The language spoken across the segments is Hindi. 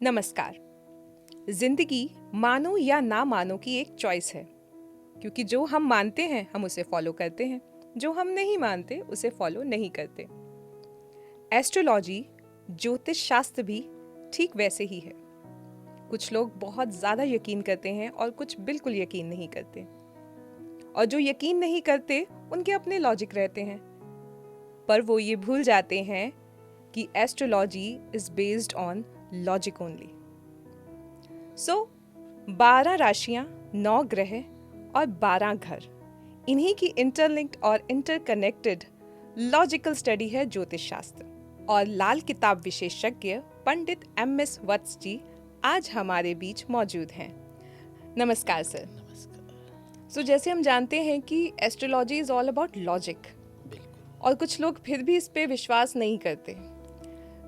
नमस्कार। जिंदगी मानो या ना मानो की एक चॉइस है, क्योंकि जो हम मानते हैं हम उसे फॉलो करते हैं, जो हम नहीं मानते उसे फॉलो नहीं करते। एस्ट्रोलॉजी, ज्योतिष शास्त्र भी ठीक वैसे ही है। कुछ लोग बहुत ज़्यादा यकीन करते हैं और कुछ बिल्कुल यकीन नहीं करते, और जो यकीन नहीं करते उनके अपने लॉजिक रहते हैं, पर वो ये भूल जाते हैं कि astrology is based on logic only. So 12 राशियां, 9 ग्रह और 12 घर, इन्हीं की इंटरलिंक्ड और इंटरकनेक्टेड लॉजिकल स्टडी है ज्योतिष शास्त्र। और लाल किताब विशेषज्ञ पंडित एम.एस. वत्स जी आज हमारे बीच मौजूद हैं। नमस्कार सर। नमस्कार। सो जैसे हम जानते हैं कि astrology is all about logic, और कुछ लोग फिर भी इस पे विश्वास नहीं करते।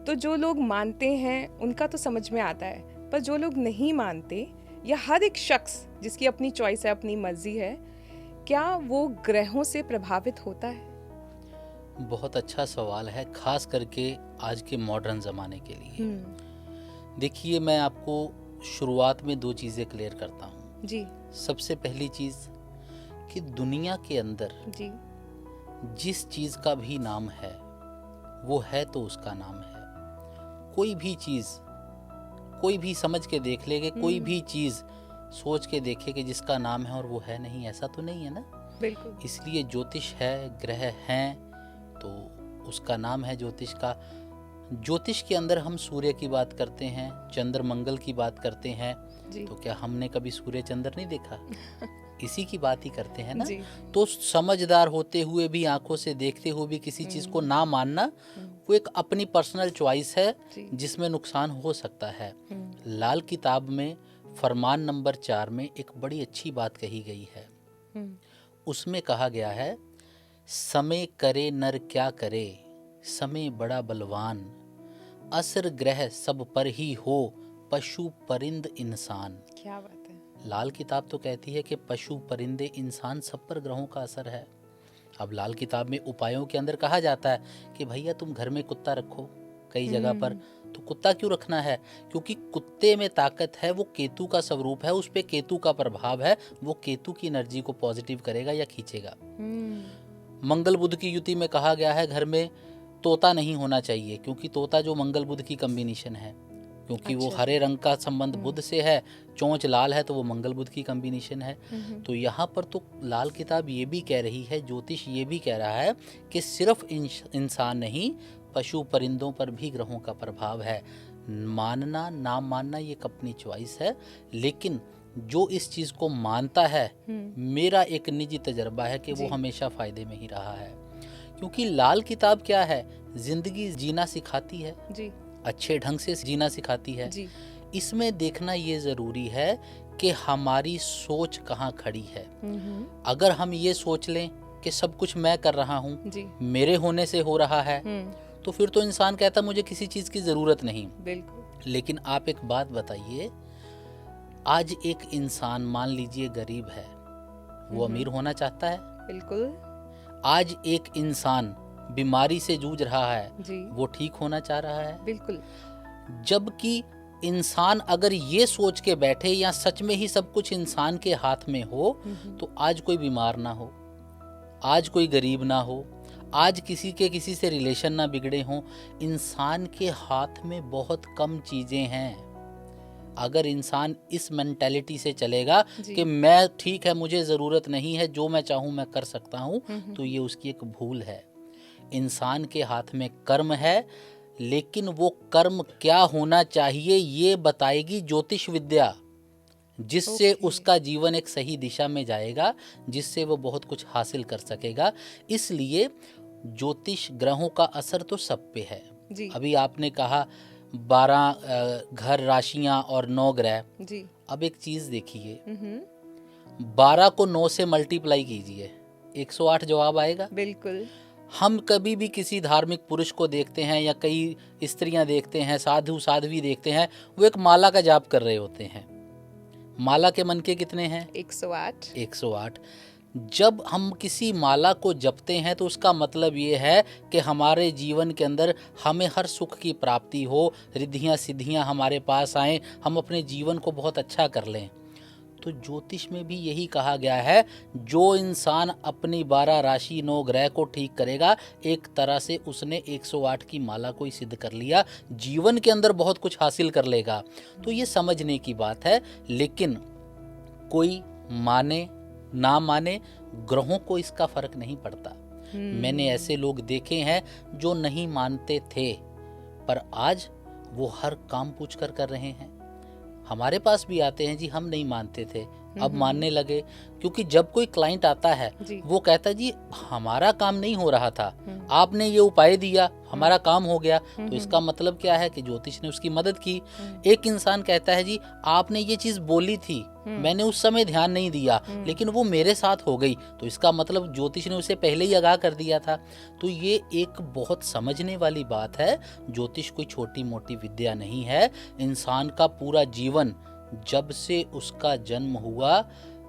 तो जो लोग मानते हैं उनका तो समझ में आता है, पर जो लोग नहीं मानते, या हर एक शख्स जिसकी अपनी चॉइस है, अपनी मर्जी है, क्या वो ग्रहों से प्रभावित होता है? बहुत अच्छा सवाल है, खास करके आज के मॉडर्न ज़माने के लिए। देखिए, मैं आपको शुरुआत में दो चीज़ें क्लियर करता हूँ जी सबसे पहली चीज़ कि दुनिया के अंदर जी जिस चीज़ का भी नाम है वो है तो उसका नाम है। कोई भी चीज़ कोई भी समझ के देख ले कि कोई भी चीज़ सोच के देखे कि जिसका नाम है और वो है नहीं, ऐसा तो नहीं है ना। बिल्कुल। इसलिए ज्योतिष है, ग्रह हैं, तो उसका नाम है ज्योतिष का। ज्योतिष के अंदर हम सूर्य की बात करते हैं, चंद्र मंगल की बात करते हैं, तो क्या हमने कभी सूर्य चंद्र नहीं देखा? इसी की बात ही करते हैं ना। तो समझदार होते हुए भी, आंखों से देखते हुए भी किसी चीज़ को ना मानना, वो एक अपनी पर्सनल चॉइस है जिसमें नुकसान हो सकता है। लाल किताब में फरमान नंबर 4 में एक बड़ी अच्छी बात कही गई है। उसमें कहा गया है, समय करे नर क्या करे, समय बड़ा बलवान, असर ग्रह सब पर ही हो, पशु परिंद इंसान। क्या बात है। लाल किताब तो कहती है कि पशु परिंदे इंसान सब पर ग्रहों का असर है। अब लाल किताब में उपायों के अंदर कहा जाता है कि भैया तुम घर में कुत्ता रखो, कई जगह पर। तो कुत्ता क्यों रखना है? क्योंकि कुत्ते में ताकत है, वो केतु का स्वरूप है, उस पे केतु का प्रभाव है, वो केतु की एनर्जी को पॉजिटिव करेगा या खींचेगा। मंगल बुध की युति में कहा गया है घर में तोता नहीं होना चाहिए, क्योंकि तोता जो मंगल बुध की कॉम्बिनेशन है, क्योंकि वो हरे रंग का संबंध बुध से है, चोंच लाल है, तो वो मंगल बुध की कॉम्बिनेशन है। तो यहाँ पर तो लाल किताब ये भी कह रही है, ज्योतिष ये भी कह रहा है कि सिर्फ इंसान नहीं, पशु परिंदों पर भी ग्रहों का प्रभाव है। मानना ना मानना ये एक अपनी चॉइस है, लेकिन जो इस चीज़ को मानता है, मेरा एक निजी तजर्बा है कि वो हमेशा फ़ायदे में ही रहा है। क्योंकि लाल किताब क्या है? जिंदगी जीना सिखाती है जी। अच्छे ढंग से जीना सिखाती है जी। इसमें देखना ये ज़रूरी है कि हमारी सोच कहाँ खड़ी है। अगर हम ये सोच लें कि सब कुछ मैं कर रहा हूँ, मेरे होने से हो रहा है, तो फिर तो इंसान कहता मुझे किसी चीज़ की ज़रूरत नहीं। बिल्कुल। लेकिन आप एक बात बताइए, आज एक इंसान मान लीजिए गरीब है, वो अमीर होना चाहता है? बिल्कुल। आज एक इंसान बीमारी से जूझ रहा है जी। वो ठीक होना चाह रहा है? बिल्कुल। जबकि इंसान अगर ये सोच के बैठे या सच में ही सब कुछ इंसान के हाथ में हो, तो आज कोई बीमार ना हो, आज कोई गरीब ना हो, आज किसी से रिलेशन ना बिगड़े हों। इंसान के हाथ में बहुत कम चीज़ें हैं। अगर इंसान इस मेंटालिटी से चलेगा कि मैं ठीक है, मुझे ज़रूरत नहीं है, जो मैं चाहूँ मैं कर सकता हूँ, तो ये उसकी एक भूल है। इंसान के हाथ में कर्म है, लेकिन वो कर्म क्या होना चाहिए ये बताएगी ज्योतिष विद्या, जिससे उसका जीवन एक सही दिशा में जाएगा, जिससे वो बहुत कुछ हासिल कर सकेगा। इसलिए ज्योतिष ग्रहों का असर तो सब पे है जी। अभी आपने कहा 12 घर, राशियां और 9 ग्रह जी। अब एक चीज़ देखिए, 12 को 9 से मल्टीप्लाई कीजिए, 108 जवाब आएगा। बिल्कुल। हम कभी भी किसी धार्मिक पुरुष को देखते हैं या कई स्त्रियां देखते हैं, साधु साध्वी देखते हैं, वो एक माला का जाप कर रहे होते हैं। माला के मन के कितने हैं? 108। 108। जब हम किसी माला को जपते हैं तो उसका मतलब ये है कि हमारे जीवन के अंदर हमें हर सुख की प्राप्ति हो, रिद्धियाँ सिद्धियाँ हमारे पास आएँ, हम अपने जीवन को बहुत अच्छा कर लें। तो ज्योतिष में भी यही कहा गया है, जो इंसान अपनी 12 राशि 9 ग्रह को ठीक करेगा, एक तरह से उसने 108 की माला को ही सिद्ध कर लिया, जीवन के अंदर बहुत कुछ हासिल कर लेगा। तो ये समझने की बात है। लेकिन कोई माने ना माने, ग्रहों को इसका फर्क नहीं पड़ता। मैंने ऐसे लोग देखे हैं जो नहीं मानते थे, पर आज वो हर काम पूछ कर रहे हैं। हमारे पास भी आते हैं, जी हम नहीं मानते थे, अब मानने लगे। क्योंकि जब कोई क्लाइंट आता है वो कहता है जी हमारा काम नहीं हो रहा था, आपने ये उपाय दिया, हमारा काम हो गया। तो इसका मतलब क्या है कि ज्योतिष ने उसकी मदद की। एक इंसान कहता है जी आपने ये चीज बोली थी, मैंने उस समय ध्यान नहीं दिया, लेकिन वो मेरे साथ हो गई, तो इसका मतलब ज्योतिष ने उसे पहले ही आगाह कर दिया था। तो ये एक बहुत समझने वाली बात है। ज्योतिष कोई छोटी मोटी विद्या नहीं है। इंसान का पूरा जीवन, जब से उसका जन्म हुआ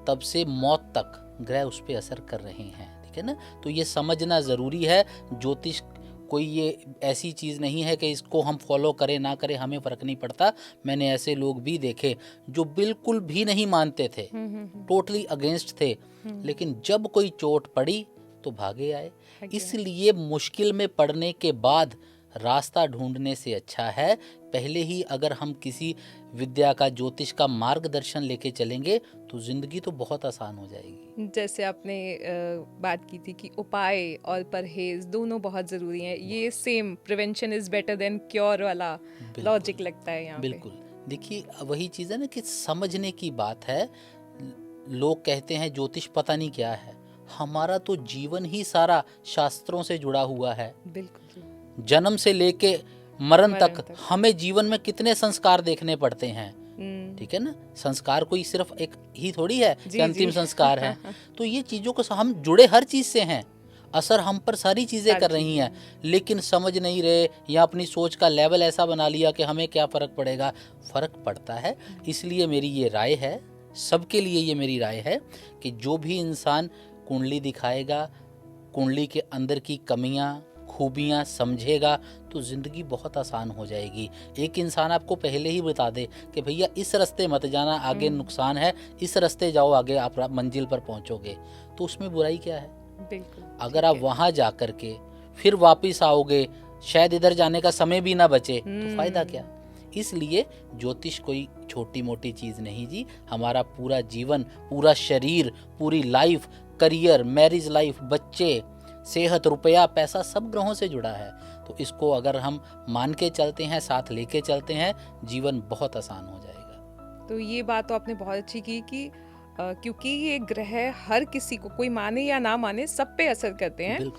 तब से मौत तक, ग्रह उस पर असर कर रहे हैं। ठीक है ना? तो ये समझना ज़रूरी है। ज्योतिष कोई ये ऐसी चीज़ नहीं है कि इसको हम फॉलो करें ना करें हमें फ़र्क नहीं पड़ता। मैंने ऐसे लोग भी देखे जो बिल्कुल भी नहीं मानते थे, टोटली अगेंस्ट थे, लेकिन जब कोई चोट पड़ी तो भागे आए। इसलिए मुश्किल में पड़ने के बाद रास्ता ढूंढने से अच्छा है पहले ही अगर हम किसी विद्या का, ज्योतिष का मार्गदर्शन लेके चलेंगे तो जिंदगी तो बहुत आसान हो जाएगी। जैसे आपने बात की थी कि उपाय और परहेज दोनों बहुत ज़रूरी हैं। ये same prevention is better than cure वाला लॉजिक लगता है यहाँ पे। बिल्कुल। देखिए वही चीज़ है ना कि समझने की बात है। लोग कहते हैं ज्योतिष पता नहीं क्या है। हमारा तो जीवन ही सारा शास्त्रों से जुड़ा हुआ है। बिल्कुल। जन्म से लेके मरण तक हमें जीवन में कितने संस्कार देखने पड़ते हैं। ठीक है ना? संस्कार कोई सिर्फ एक ही थोड़ी है कि अंतिम संस्कार है। तो ये चीजों को हम जुड़े हर चीज से हैं, असर हम पर सारी चीजें कर रही हैं, लेकिन समझ नहीं रहे या अपनी सोच का लेवल ऐसा बना लिया कि हमें क्या फर्क पड़ेगा। फर्क पड़ता है। इसलिए मेरी ये राय है, सबके लिए ये मेरी राय है कि जो भी इंसान कुंडली दिखाएगा, कुंडली के अंदर की कमियां खूबियां समझेगा तो ज़िंदगी बहुत आसान हो जाएगी। एक इंसान आपको पहले ही बता दे कि भैया इस रास्ते मत जाना, आगे नुकसान है, इस रास्ते जाओ आगे आप मंजिल पर पहुंचोगे, तो उसमें बुराई क्या है? बिल्कुल। अगर आप वहां जा कर के फिर वापस आओगे, शायद इधर जाने का समय भी ना बचे, तो फायदा क्या? इसलिए ज्योतिष कोई छोटी मोटी चीज़ नहीं जी। हमारा पूरा जीवन, पूरा शरीर, पूरी लाइफ, करियर, मैरिज लाइफ, बच्चे, सेहत, रुपया, पैसा सब ग्रहों से जुड़ा है। तो इसको अगर हम मान के चलते हैं, साथ लेके चलते हैं, जीवन बहुत आसान हो जाएगा। तो ये बात तो आपने बहुत अच्छी की कि क्योंकि ये ग्रह हर किसी को, कोई माने या ना माने, सब पे असर करते हैं।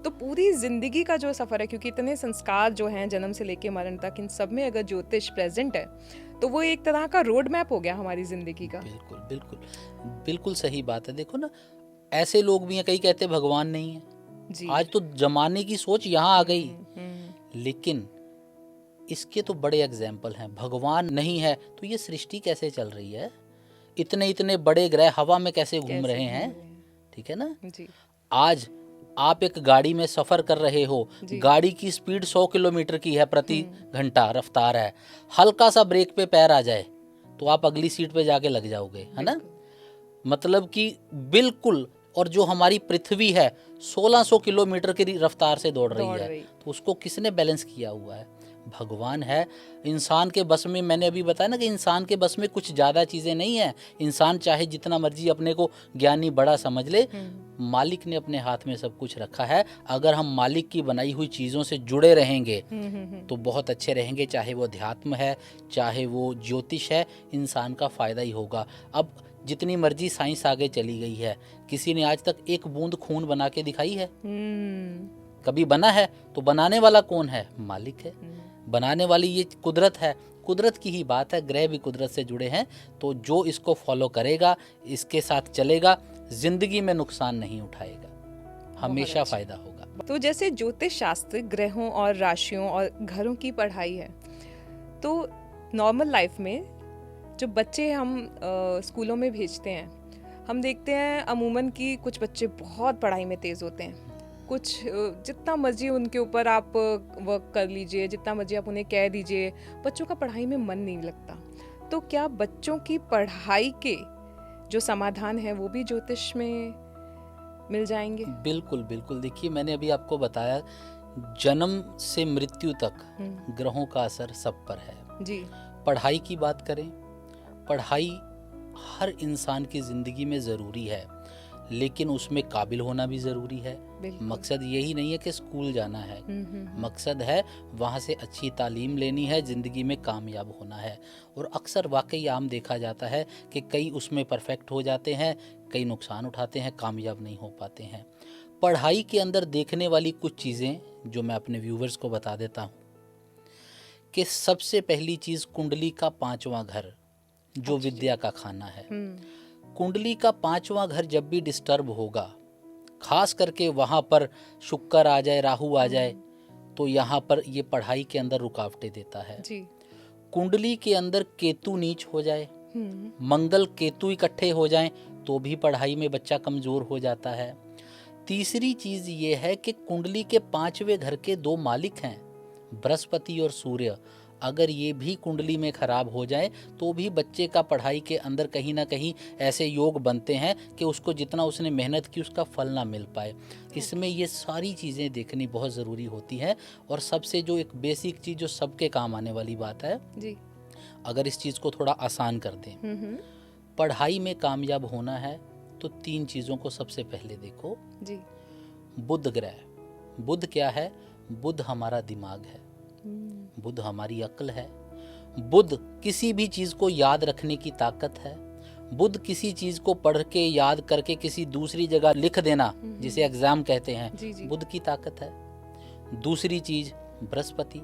तो पूरी जिंदगी का जो सफर है, क्योंकि इतने संस्कार जो हैं जन्म से लेके मरण तक, इन सब में अगर ज्योतिष प्रेजेंट है तो वो एक तरह का रोड मैप हो गया हमारी जिंदगी का। बिल्कुल बिल्कुल बिल्कुल सही बात है। देखो ना, ऐसे लोग भी हैं, कई कहते हैं भगवान नहीं है जी। आज तो जमाने की सोच यहाँ आ गई, लेकिन इसके तो बड़े एग्जाम्पल हैं। भगवान नहीं है तो ये सृष्टि कैसे चल रही है? इतने इतने बड़े ग्रह हवा में कैसे घूम रहे हैं? ठीक है ना जी। आज आप एक गाड़ी में सफर कर रहे हो, गाड़ी की स्पीड 100 किलोमीटर की है प्रति घंटा रफ्तार है, हल्का सा ब्रेक पे पैर आ जाए तो आप अगली सीट पे जाके लग जाओगे, है ना? मतलब कि बिल्कुल। और जो हमारी पृथ्वी है 1600 किलोमीटर की रफ्तार से दौड़ रही है, तो उसको किसने बैलेंस किया हुआ है? भगवान है। इंसान के बस में, मैंने अभी बताया ना कि इंसान के बस में कुछ ज़्यादा चीज़ें नहीं है। इंसान चाहे जितना मर्जी अपने को ज्ञानी बड़ा समझ ले, मालिक ने अपने हाथ में सब कुछ रखा है। अगर हम मालिक की बनाई हुई चीज़ों से जुड़े रहेंगे तो बहुत अच्छे रहेंगे। चाहे वो अध्यात्म है, चाहे वो ज्योतिष है, इंसान का फ़ायदा ही होगा। अब जितनी मर्जी साइंस आगे चली गई है, किसी ने आज तक एक बूंद खून बना के दिखाई है? कभी बना है? तो बनाने वाला कौन है? मालिक है। बनाने वाली ये कुदरत है। कुदरत की ही बात है। ग्रह भी कुदरत से जुड़े हैं, तो जो इसको फॉलो करेगा, इसके साथ चलेगा, जिंदगी में नुकसान नहीं उठाएगा, हमेशा फायदा होगा। तो जैसे ज्योतिष शास्त्र ग्रहों और राशियों और घरों की पढ़ाई है, तो नॉर्मल लाइफ में जो बच्चे हम स्कूलों में भेजते हैं, हम देखते हैं अमूमन कि कुछ बच्चे बहुत पढ़ाई में तेज़ होते हैं, कुछ जितना मर्जी उनके ऊपर आप वर्क कर लीजिए, जितना मर्जी आप उन्हें कह दीजिए, बच्चों का पढ़ाई में मन नहीं लगता। तो क्या बच्चों की पढ़ाई के जो समाधान है वो भी ज्योतिष में मिल जाएंगे? बिल्कुल बिल्कुल। देखिए, मैंने अभी आपको बताया, जन्म से मृत्यु तक ग्रहों का असर सब पर है जी। पढ़ाई की बात करें, पढ़ाई हर इंसान की ज़िंदगी में ज़रूरी है, लेकिन उसमें काबिल होना भी ज़रूरी है। मकसद यही नहीं है कि स्कूल जाना है, मकसद है वहाँ से अच्छी तालीम लेनी है, ज़िंदगी में कामयाब होना है। और अक्सर वाकई आम देखा जाता है कि कई उसमें परफेक्ट हो जाते हैं, कई नुकसान उठाते हैं, कामयाब नहीं हो पाते हैं। पढ़ाई के अंदर देखने वाली कुछ चीज़ें जो मैं अपने व्यूवर्स को बता देता हूँ कि सबसे पहली चीज़, कुंडली का 5वां घर जो विद्या का खाना है। कुंडली का 5वां घर जब भी डिस्टर्ब होगा, खास करके वहाँ पर शुक्र आ जाए, राहु आ जाए, तो यहाँ पर ये पढ़ाई के अंदर रुकावटें देता है जी। कुंडली के अंदर केतु नीच हो जाए, मंगल केतु इकट्ठे हो जाएं, तो भी पढ़ाई में बच्चा कमज़ोर हो जाता है। तीसरी चीज़ ये है कि कुंडली के 5वें घर के 2 मालिक हैं, बृहस्पति और सूर्य। अगर ये भी कुंडली में खराब हो जाए तो भी बच्चे का पढ़ाई के अंदर कहीं ना कहीं ऐसे योग बनते हैं कि उसको जितना उसने मेहनत की उसका फल ना मिल पाए। इसमें ये सारी चीज़ें देखनी बहुत ज़रूरी होती है। और सबसे जो एक बेसिक चीज़ जो सबके काम आने वाली बात है जी। अगर इस चीज़ को थोड़ा आसान कर दें, पढ़ाई में कामयाब होना है तो 3 चीज़ों को सबसे पहले देखो जी। बुध ग्रह। बुध क्या है? बुध हमारा दिमाग है, बुध हमारी अक्ल है, बुध किसी भी चीज़ को याद रखने की ताकत है, बुध किसी चीज़ को पढ़ के याद करके किसी दूसरी जगह लिख देना जिसे एग्ज़ाम कहते हैं, जी, जी। बुध की ताकत है। दूसरी चीज़ बृहस्पति,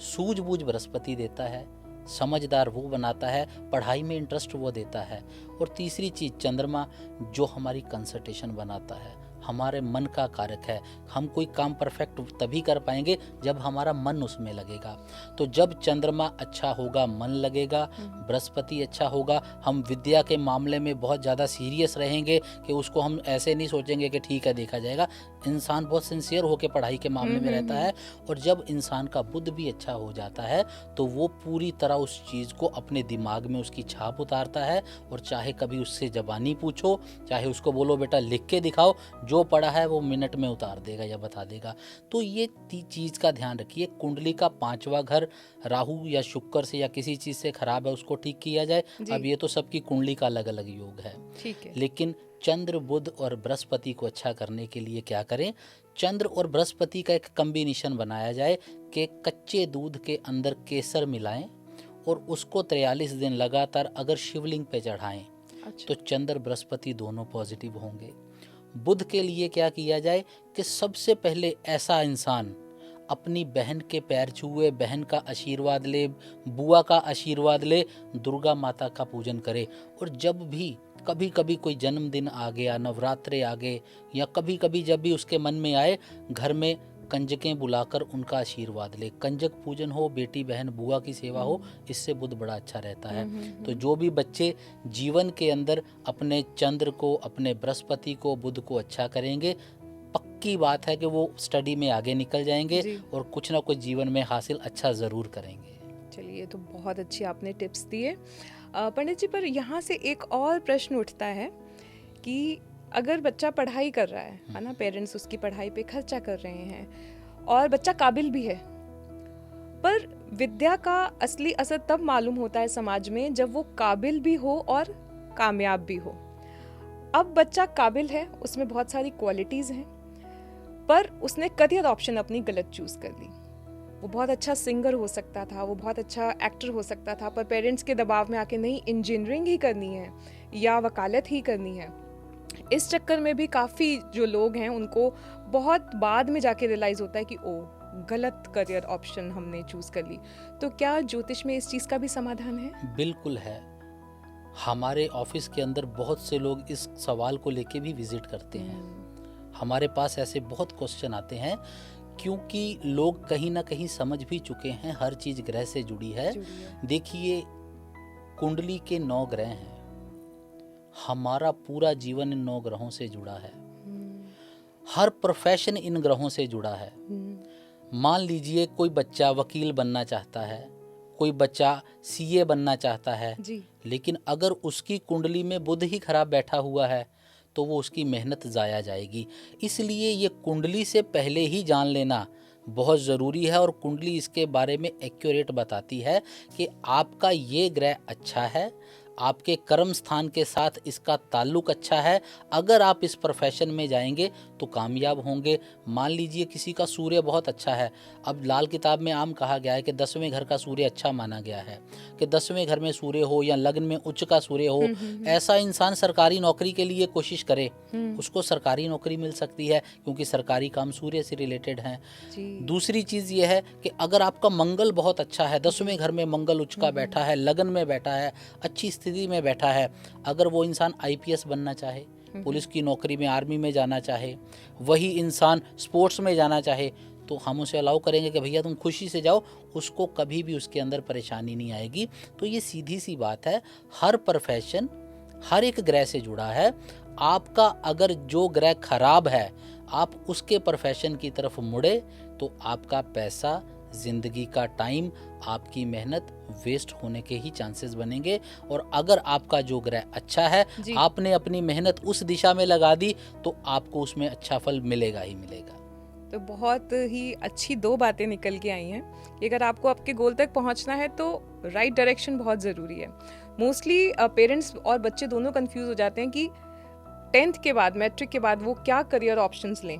सूझबूझ बृहस्पति देता है, समझदार वो बनाता है, पढ़ाई में इंटरेस्ट वो देता है। और तीसरी चीज़ चंद्रमा, जो हमारी कंसंट्रेशन बनाता है, हमारे मन का कारक है। हम कोई काम परफेक्ट तभी कर पाएंगे जब हमारा मन उसमें लगेगा। तो जब चंद्रमा अच्छा होगा, मन लगेगा, बृहस्पति अच्छा होगा, हम विद्या के मामले में बहुत ज़्यादा सीरियस रहेंगे कि उसको हम ऐसे नहीं सोचेंगे कि ठीक है देखा जाएगा। इंसान बहुत सिंसियर होकर पढ़ाई के मामले में रहता है। और जब इंसान का बुद्ध भी अच्छा हो जाता है तो वो पूरी तरह उस चीज़ को अपने दिमाग में उसकी छाप उतारता है। और चाहे कभी उससे ज़बानी पूछो, चाहे उसको बोलो बेटा लिख के दिखाओ, जो पढ़ा है वो मिनट में उतार देगा या बता देगा। तो ये चीज़ का ध्यान रखिए। कुंडली का 5वां घर राहु या शुक्र से या किसी चीज़ से खराब है, उसको ठीक किया जाए। अब ये तो सबकी कुंडली का अलग अलग योग है, ठीक है। लेकिन चंद्र बुध और बृहस्पति को अच्छा करने के लिए क्या करें? चंद्र और बृहस्पति का एक कम्बिनेशन बनाया जाए कि कच्चे दूध के अंदर केसर मिलाएं और उसको 43 दिन लगातार अगर शिवलिंग पे चढ़ाएं, तो चंद्र बृहस्पति दोनों पॉजिटिव होंगे। बुध के लिए क्या किया जाए कि सबसे पहले ऐसा इंसान अपनी बहन के पैर छुए, बहन का आशीर्वाद ले, बुआ का आशीर्वाद ले, दुर्गा माता का पूजन करे। और जब भी कभी कभी कोई जन्मदिन आ गया, नवरात्रे आ गए, या कभी कभी जब भी उसके मन में आए, घर में कंजकें बुलाकर उनका आशीर्वाद ले। कंजक पूजन हो, बेटी बहन बुआ की सेवा हो, इससे बुध बड़ा अच्छा रहता है। तो जो भी बच्चे जीवन के अंदर अपने चंद्र को, अपने बृहस्पति को, बुध को अच्छा करेंगे, पक्की बात है कि वो स्टडी में आगे निकल जाएंगे और कुछ ना कुछ जीवन में हासिल अच्छा ज़रूर करेंगे। चलिए, तो बहुत अच्छी आपने टिप्स दिए पंडित जी। पर यहाँ से एक और प्रश्न उठता है कि अगर बच्चा पढ़ाई कर रहा है ना, पेरेंट्स उसकी पढ़ाई पे खर्चा कर रहे हैं और बच्चा काबिल भी है, पर विद्या का असली असर तब मालूम होता है समाज में जब वो काबिल भी हो और कामयाब भी हो। अब बच्चा काबिल है, उसमें बहुत सारी क्वालिटीज़ हैं, पर उसने करियर ऑप्शन अपनी गलत चूज़ कर ली। वो बहुत अच्छा सिंगर हो सकता था, वो बहुत अच्छा एक्टर हो सकता था, पर पेरेंट्स के दबाव में आके नहीं, इंजीनियरिंग ही करनी है या वकालत ही करनी है। इस चक्कर में भी काफ़ी जो लोग हैं उनको बहुत बाद में जाके रियलाइज़ होता है कि ओ, गलत करियर ऑप्शन हमने चूज़ कर ली। तो क्या ज्योतिष में इस चीज़ का भी समाधान है? बिल्कुल है। हमारे ऑफिस के अंदर बहुत से लोग इस सवाल को लेके भी विजिट करते हैं। हमारे पास ऐसे बहुत क्वेश्चन आते हैं, क्योंकि लोग कहीं ना कहीं समझ भी चुके हैं हर चीज़ ग्रह से जुड़ी है। देखिए, कुंडली के 9 ग्रह हैं, हमारा पूरा जीवन इन 9 ग्रहों से जुड़ा है। हर प्रोफेशन इन ग्रहों से जुड़ा है। मान लीजिए कोई बच्चा वकील बनना चाहता है, कोई बच्चा सीए बनना चाहता है जी। लेकिन अगर उसकी कुंडली में बुध ही खराब बैठा हुआ है तो वो उसकी मेहनत ज़ाया जाएगी। इसलिए ये कुंडली से पहले ही जान लेना बहुत ज़रूरी है और कुंडली इसके बारे में एक्यूरेट बताती है कि आपका ये ग्रह अच्छा है, आपके कर्म स्थान के साथ इसका ताल्लुक अच्छा है। अगर आप इस प्रोफेशन में जाएंगे तो कामयाब होंगे। मान लीजिए किसी का सूर्य बहुत अच्छा है, अब लाल किताब में आम कहा गया है कि 10वें घर का सूर्य अच्छा माना गया है कि 10वें घर में सूर्य हो या लग्न में उच्च का सूर्य हो, ऐसा इंसान सरकारी नौकरी के लिए कोशिश करे, उसको सरकारी नौकरी मिल सकती है क्योंकि सरकारी काम सूर्य से रिलेटेड हैं। दूसरी चीज़ ये है कि अगर आपका मंगल बहुत अच्छा है, 10वें घर में मंगल उच्च का बैठा है, लगन में बैठा है, अच्छी स्थिति में बैठा है, अगर वो इंसान आईपीएस बनना चाहे, पुलिस की नौकरी में, आर्मी में जाना चाहे, वही इंसान स्पोर्ट्स में जाना चाहे, तो हम उसे अलाउ करेंगे कि भैया तुम खुशी से जाओ, उसको कभी भी उसके अंदर परेशानी नहीं आएगी। तो ये सीधी सी बात है, हर प्रोफेशन हर एक ग्रह से जुड़ा है। आपका अगर जो ग्रह खराब है आप उसके प्रोफेशन की तरफ मुड़े तो आपका पैसा, जिंदगी का टाइम, आपकी मेहनत वेस्ट होने के ही चांसेस बनेंगे। और अगर आपका जो ग्रह अच्छा है, आपने अपनी मेहनत उस दिशा में लगा दी तो आपको उसमें अच्छा फल मिलेगा ही मिलेगा। तो बहुत ही अच्छी 2 बातें निकल के आई हैं कि अगर आपको आपके गोल तक पहुंचना है तो राइट डायरेक्शन बहुत ज़रूरी है। मोस्टली पेरेंट्स और बच्चे दोनों कंफ्यूज हो जाते हैं कि 10th के बाद, मैट्रिक के बाद वो क्या करियर ऑप्शंस लें।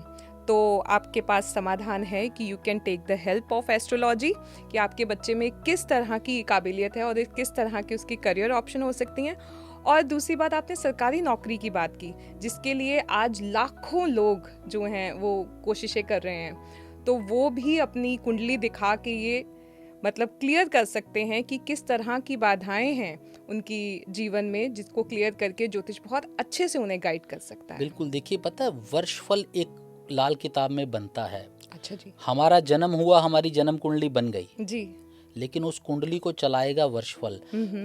तो आपके पास समाधान है कि you can take the help of astrology, कि आपके बच्चे में किस तरह की काबिलियत है और किस तरह की उसकी करियर ऑप्शन हो सकती हैं। और दूसरी बात, आपने सरकारी नौकरी की बात की जिसके लिए आज लाखों लोग जो हैं वो कोशिशें कर रहे हैं, तो वो भी अपनी कुंडली दिखा के ये मतलब क्लियर कर सकते हैं कि किस तरह की बाधाएं हैं उनकी जीवन में, जिसको क्लियर करके ज्योतिष बहुत अच्छे से उन्हें गाइड कर सकता है। बिल्कुल, देखिए पता है वर्षफल एक लाल किताब में बनता है। अच्छा जी। हमारा जन्म हुआ, हमारी जन्म कुंडली बन गई जी। लेकिन उस कुंडली को चलाएगा वर्षफल।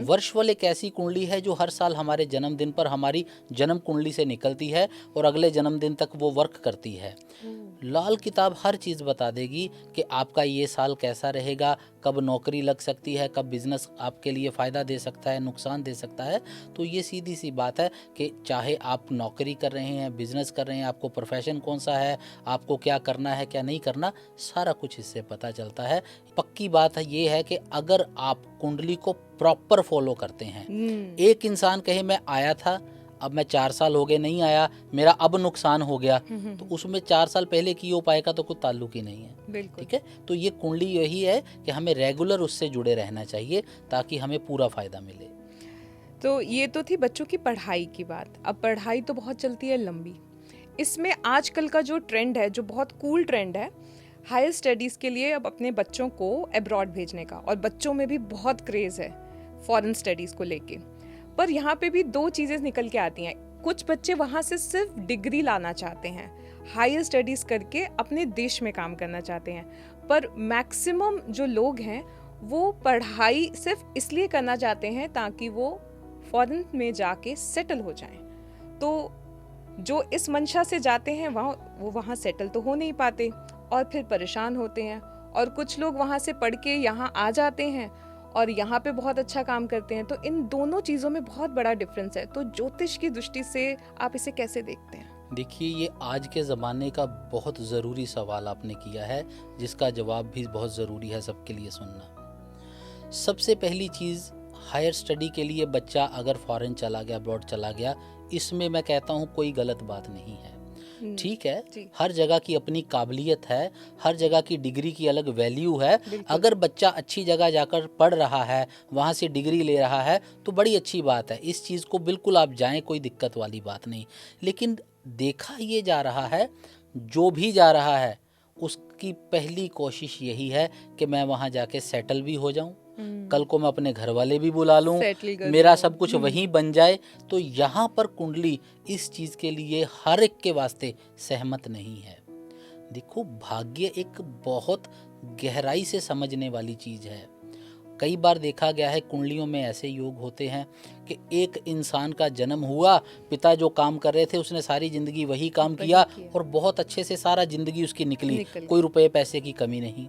वर्षफल एक ऐसी कुंडली है जो हर साल हमारे जन्मदिन पर हमारी जन्म कुंडली से निकलती है और अगले जन्मदिन तक वो वर्क करती है। लाल किताब हर चीज़ बता देगी कि आपका ये साल कैसा रहेगा, कब नौकरी लग सकती है, कब बिजनेस आपके लिए फ़ायदा दे सकता है, नुकसान दे सकता है। तो ये सीधी सी बात है कि चाहे आप नौकरी कर रहे हैं, बिजनेस कर रहे हैं, आपको प्रोफेशन कौन सा है, आपको क्या करना है क्या नहीं करना, सारा कुछ इससे पता चलता है। पक्की बात है ये है कि अगर आप कुंडली को प्रॉपर फॉलो करते हैं, एक इंसान कहे मैं आया था, अब मैं 4 साल हो गए नहीं आया, मेरा अब नुकसान हो गया, तो उसमें 4 साल पहले किए उपाय का तो कोई ताल्लुक ही नहीं है। ठीक है, तो ये कुंडली यही है कि हमें रेगुलर उससे जुड़े रहना चाहिए ताकि हमें पूरा फायदा मिले। तो ये तो थी बच्चों की पढ़ाई की बात। अब पढ़ाई तो बहुत चलती है लंबी। इसमें आजकल का जो ट्रेंड है, जो बहुत कूल ट्रेंड है, हायर स्टडीज़ के लिए अब अपने बच्चों को अब्रॉड भेजने का, और बच्चों में भी बहुत क्रेज़ है फॉरेन स्टडीज़ को लेके। पर यहाँ पे भी 2 चीज़ें निकल के आती हैं। कुछ बच्चे वहाँ से सिर्फ डिग्री लाना चाहते हैं, हायर स्टडीज़ करके अपने देश में काम करना चाहते हैं, पर मैक्सिमम जो लोग हैं वो पढ़ाई सिर्फ इसलिए करना चाहते हैं ताकि वो फॉरेन में जाके सेटल हो जाएं। तो जो इस मंशा से जाते हैं वो वहाँ सेटल तो हो नहीं पाते और फिर परेशान होते हैं। और कुछ लोग वहाँ से पढ़ के यहाँ आ जाते हैं और यहाँ पे बहुत अच्छा काम करते हैं। तो इन दोनों चीज़ों में बहुत बड़ा डिफरेंस है। तो ज्योतिष की दृष्टि से आप इसे कैसे देखते हैं? देखिए, ये आज के ज़माने का बहुत ज़रूरी सवाल आपने किया है, जिसका जवाब भी बहुत ज़रूरी है सबके लिए सुनना। सबसे पहली चीज़, हायर स्टडी के लिए बच्चा अगर फॉरेन चला गया, अब्रॉड चला गया, इसमें मैं कहता हूँ कोई गलत बात नहीं है। ठीक है, हर जगह की अपनी काबिलियत है, हर जगह की डिग्री की अलग वैल्यू है। अगर बच्चा अच्छी जगह जाकर पढ़ रहा है, वहाँ से डिग्री ले रहा है, तो बड़ी अच्छी बात है। इस चीज़ को बिल्कुल आप जाएं, कोई दिक्कत वाली बात नहीं। लेकिन देखा ये जा रहा है, जो भी जा रहा है उसकी पहली कोशिश यही है कि मैं वहाँ जाके सेटल भी हो जाऊँ, कल को मैं अपने घर वाले भी बुला लूँ, मेरा सब कुछ वहीं बन जाए। तो यहाँ पर कुंडली इस चीज़ के लिए हर एक के वास्ते सहमत नहीं है। देखो, भाग्य एक बहुत गहराई से समझने वाली चीज़ है। कई बार देखा गया है कुंडलियों में ऐसे योग होते हैं कि एक इंसान का जन्म हुआ, पिता जो काम कर रहे थे उसने सारी जिंदगी वही काम किया और बहुत अच्छे से सारा जिंदगी उसकी निकली, कोई रुपए पैसे की कमी नहीं।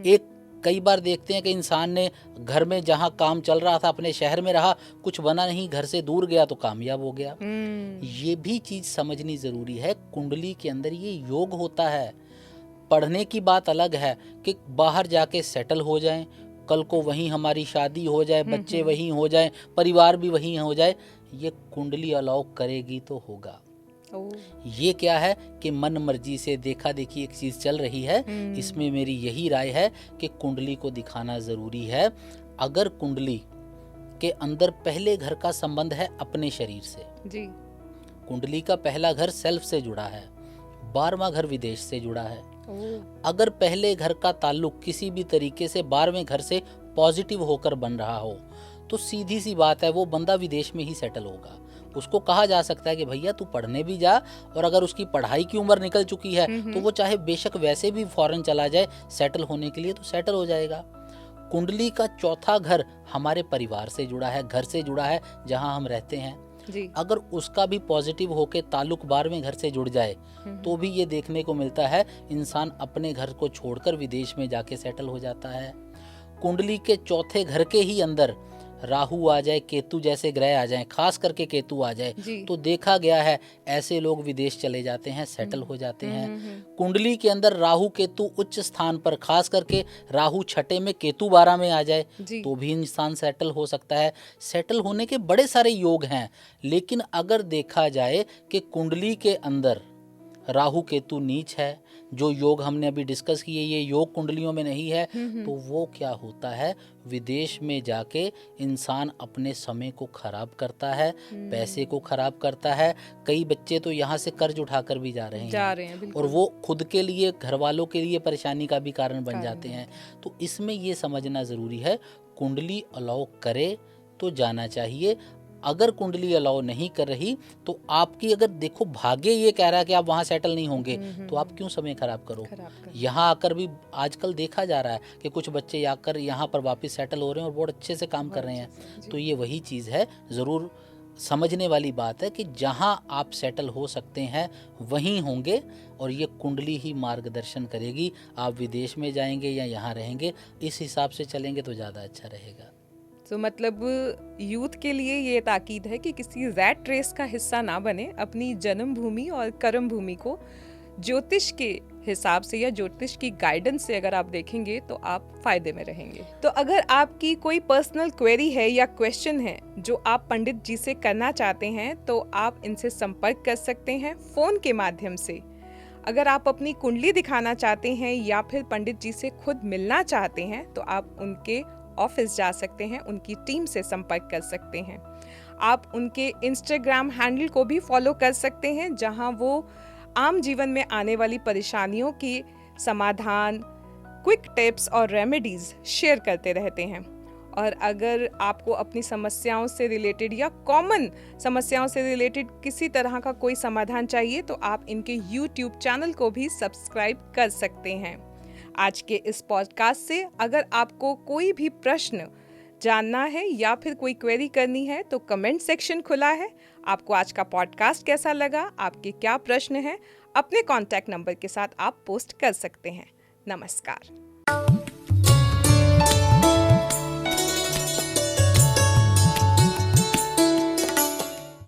एक कई बार देखते हैं कि इंसान ने घर में जहाँ काम चल रहा था अपने शहर में रहा, कुछ बना नहीं, घर से दूर गया तो कामयाब हो गया। ये भी चीज समझनी जरूरी है, कुंडली के अंदर ये योग होता है। पढ़ने की बात अलग है कि बाहर जाके सेटल हो जाएं, कल को वहीं हमारी शादी हो जाए, बच्चे वहीं हो जाए, परिवार भी वहीं हो जाए, ये कुंडली अलाउ करेगी तो होगा। ये क्या है कि मन मर्जी से देखा देखी एक चीज चल रही है। इसमें मेरी यही राय है कि कुंडली को दिखाना जरूरी है। अगर कुंडली के अंदर पहले घर का संबंध है अपने शरीर से जी, कुंडली का पहला घर सेल्फ से जुड़ा है, 12वां घर विदेश से जुड़ा है। अगर पहले घर का ताल्लुक किसी भी तरीके से 12वें घर से पॉजिटिव होकर बन रहा हो तो सीधी सी बात है वो बंदा विदेश में ही सेटल होगा। उसको कहा जा सकता है कि भैया तू पढ़ने भी जा, और अगर उसकी पढ़ाई की उम्र निकल चुकी है तो वो चाहे बेशक वैसे भी फॉरेन चला जाए सेटल होने के लिए, तो सेटल हो जाएगा। कुंडली का चौथा घर हमारे परिवार से जुड़ा है, घर से जुड़ा है जहां हम रहते हैं जी। अगर उसका भी पॉजिटिव होके ताल्लुक 12वें घर से जुड़ जाए तो भी ये देखने को मिलता है इंसान अपने घर को छोड़कर विदेश में जाके सेटल हो जाता है। कुंडली के चौथे घर के ही अंदर राहु आ जाए, केतु जैसे ग्रह आ जाएं, खास करके केतु आ जाए तो देखा गया है ऐसे लोग विदेश चले जाते हैं, सेटल हो जाते हैं। कुंडली के अंदर राहु केतु उच्च स्थान पर, खास करके राहु छठे में केतु 12 में आ जाए तो भी इंसान सेटल हो सकता है। सेटल होने के बड़े सारे योग हैं, लेकिन अगर देखा जाए कि कुंडली के अंदर राहु केतु नीच है, जो योग हमने अभी डिस्कस किए ये योग कुंडलियों में नहीं है, तो वो क्या होता है, विदेश में जाके इंसान अपने समय को खराब करता है, पैसे को खराब करता है। कई बच्चे तो यहाँ से कर्ज उठाकर भी जा रहे हैं और वो खुद के लिए, घर वालों के लिए परेशानी का भी कारण बन जाते हैं। तो इसमें ये समझना ज़रूरी है, कुंडली अलाउ करे तो जाना चाहिए। अगर कुंडली अलाउ नहीं कर रही तो आपकी, अगर देखो भाग्य ये कह रहा है कि आप वहाँ सेटल नहीं होंगे तो आप क्यों समय खराब करो। यहाँ आकर भी आजकल देखा जा रहा है कि कुछ बच्चे आकर यहाँ पर वापस सेटल हो रहे हैं और बहुत अच्छे से काम कर रहे हैं। तो ये वही चीज़ है, ज़रूर समझने वाली बात है कि जहाँ आप सेटल हो सकते हैं वहीं होंगे और ये कुंडली ही मार्गदर्शन करेगी। आप विदेश में जाएंगे या यहाँ रहेंगे, इस हिसाब से चलेंगे तो ज़्यादा अच्छा रहेगा। तो मतलब यूथ के लिए ये ताकीद है कि किसी रैट रेस का हिस्सा ना बने, अपनी जन्मभूमि और कर्म भूमि को ज्योतिष के हिसाब से या ज्योतिष की गाइडेंस से अगर आप देखेंगे तो आप फायदे में रहेंगे। तो अगर आपकी कोई पर्सनल क्वेरी है या क्वेश्चन है जो आप पंडित जी से करना चाहते हैं तो आप इनसे संपर्क कर सकते हैं फोन के माध्यम से। अगर आप अपनी कुंडली दिखाना चाहते हैं या फिर पंडित जी से खुद मिलना चाहते हैं तो आप उनके ऑफिस जा सकते हैं, उनकी टीम से संपर्क कर सकते हैं। आप उनके इंस्टाग्राम हैंडल को भी फॉलो कर सकते हैं जहां वो आम जीवन में आने वाली परेशानियों की समाधान, क्विक टिप्स और रेमेडीज शेयर करते रहते हैं। और अगर आपको अपनी समस्याओं से रिलेटेड या कॉमन समस्याओं से रिलेटेड किसी तरह का कोई समाधान चाहिए तो आप इनके YouTube चैनल को भी सब्सक्राइब कर सकते हैं। आज के इस पॉडकास्ट से अगर आपको कोई भी प्रश्न जानना है या फिर कोई क्वेरी करनी है तो कमेंट सेक्शन खुला है। आपको आज का पॉडकास्ट कैसा लगा, आपके क्या प्रश्न हैं, अपने कॉन्टैक्ट नंबर के साथ आप पोस्ट कर सकते हैं। नमस्कार।